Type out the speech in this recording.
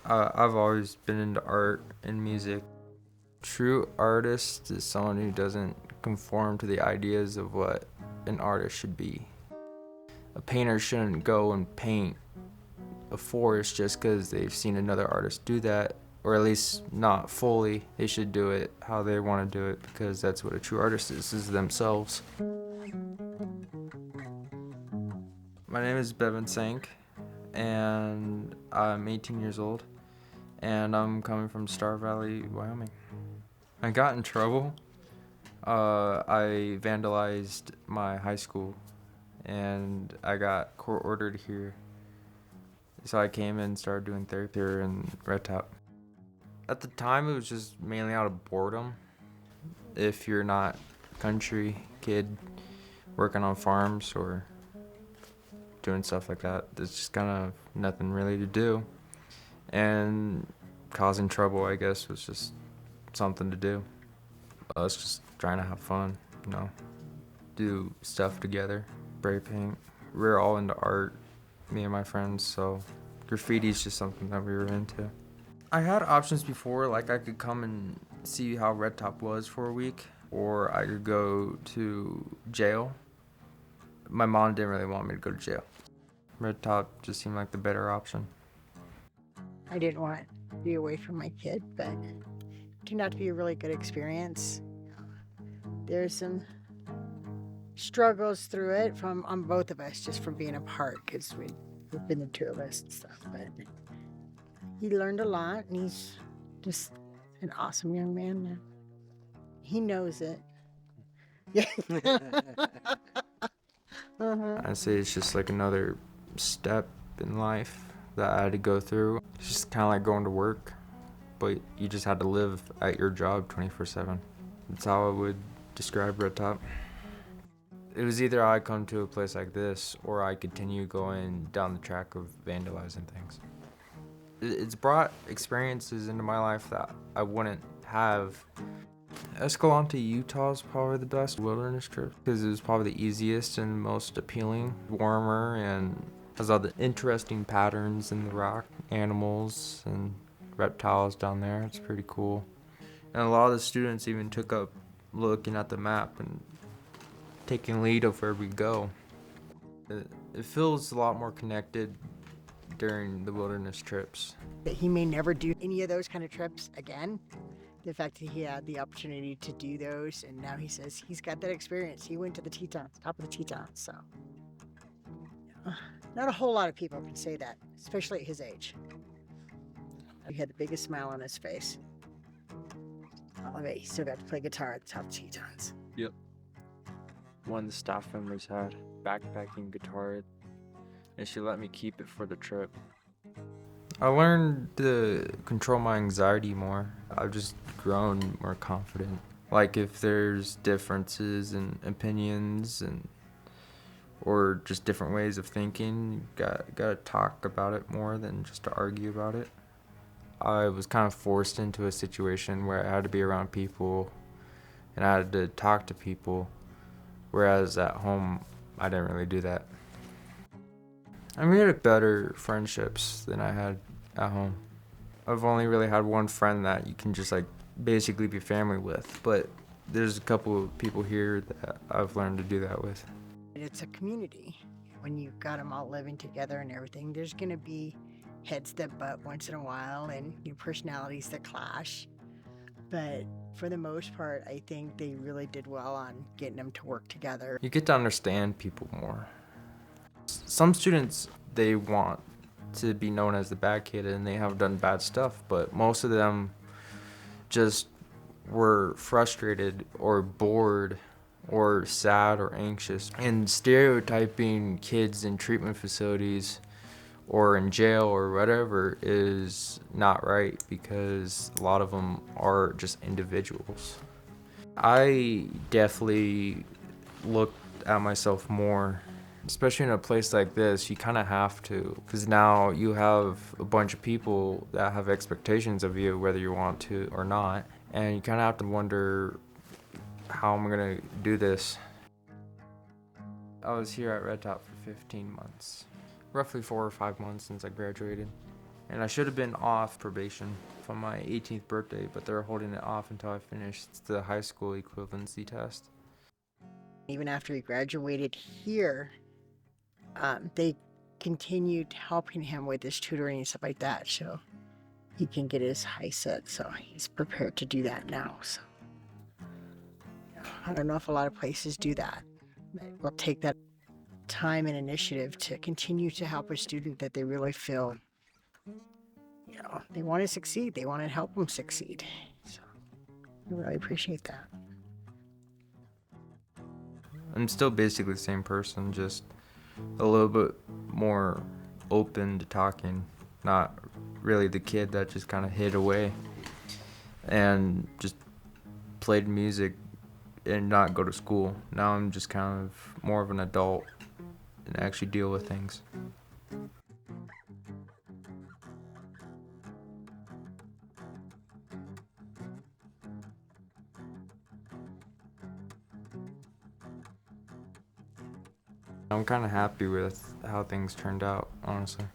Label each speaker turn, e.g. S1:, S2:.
S1: I've always been into art and music. True artist is someone who doesn't conform to the ideas of what an artist should be. A painter shouldn't go and paint a forest just because they've seen another artist do that, or at least not fully. They should do it how they want to do it, because that's what a true artist is themselves. My name is Bevan, and I'm 18 years old, and I'm coming from Star Valley, Wyoming. I got in trouble. I vandalized my high school, and I got court ordered here. So I came and started doing therapy here in Red Top. At the time, it was just mainly out of boredom. If you're not a country kid working on farms or doing stuff like that, there's just kind of nothing really to do. And causing trouble, I guess, was just something to do. I was just trying to have fun, do stuff together, spray paint. We're all into art, me and my friends, so graffiti's just something that we were into. I had options before, like I could come and see how Red Top was for a week, or I could go to jail. My mom didn't really want me to go to jail. Red Top just seemed like the better option.
S2: I didn't want to be away from my kid, but it turned out to be a really good experience. There's some struggles through it on both of us, just from being apart, because we've been the two of us and stuff. But he learned a lot, and he's just an awesome young man now. He knows it. Yeah.
S1: I'd say it's just like another step in life that I had to go through. It's just kind of like going to work, but you just had to live at your job 24/7. That's how I would describe Red Top. It was either I come to a place like this, or I continue going down the track of vandalizing things. It's brought experiences into my life that I wouldn't have. Escalante, Utah is probably the best wilderness trip because it was probably the easiest and most appealing, warmer, and has all the interesting patterns in the rock, animals and reptiles down there. It's pretty cool. And a lot of the students even took up looking at the map and taking lead of where we go. It feels a lot more connected during the wilderness trips.
S2: He may never do any of those kind of trips again. The fact that he had the opportunity to do those, and now he says he's got that experience. He went to the Teton, top of the Teton, so not a whole lot of people can say that, especially at his age. He had the biggest smile on his face. All of it, he still got to play guitar at the top of the Tetons.
S1: Yep. One of the staff members had backpacking guitar, and she let me keep it for the trip. I learned to control my anxiety more. I've just grown more confident. Like if there's differences in opinions or just different ways of thinking, you gotta talk about it more than just to argue about it. I was kind of forced into a situation where I had to be around people and I had to talk to people, whereas at home I didn't really do that. I made better friendships than I had at home. I've only really had one friend that you can just like basically be family with, but there's a couple of people here that I've learned to do that with.
S2: It's a community. When you've got them all living together and everything, there's going to be heads that butt once in a while and personalities that clash. But for the most part, I think they really did well on getting them to work together.
S1: You get to understand people more. Some students, they want to be known as the bad kid and they have done bad stuff, but most of them just were frustrated or bored or sad or anxious. And stereotyping kids in treatment facilities or in jail or whatever is not right, because a lot of them are just individuals. I definitely looked at myself more, especially in a place like this. You kind of have to, because now you have a bunch of people that have expectations of you, whether you want to or not, and you kind of have to wonder, how am I gonna do this? I was here at Red Top for 15 months, roughly 4 or 5 months since I graduated. And I should have been off probation from my 18th birthday, but they're holding it off until I finished the high school equivalency test.
S2: Even after he graduated here, they continued helping him with his tutoring and stuff like that, so he can get his high set. So he's prepared to do that now. So I don't know if a lot of places do that. Will take that time and initiative to continue to help a student that they really feel, they want to succeed. They want to help them succeed. So I really appreciate that.
S1: I'm still basically the same person, just a little bit more open to talking. Not really the kid that just kind of hid away and just played music and not go to school. Now I'm just kind of more of an adult and actually deal with things. I'm kind of happy with how things turned out, honestly.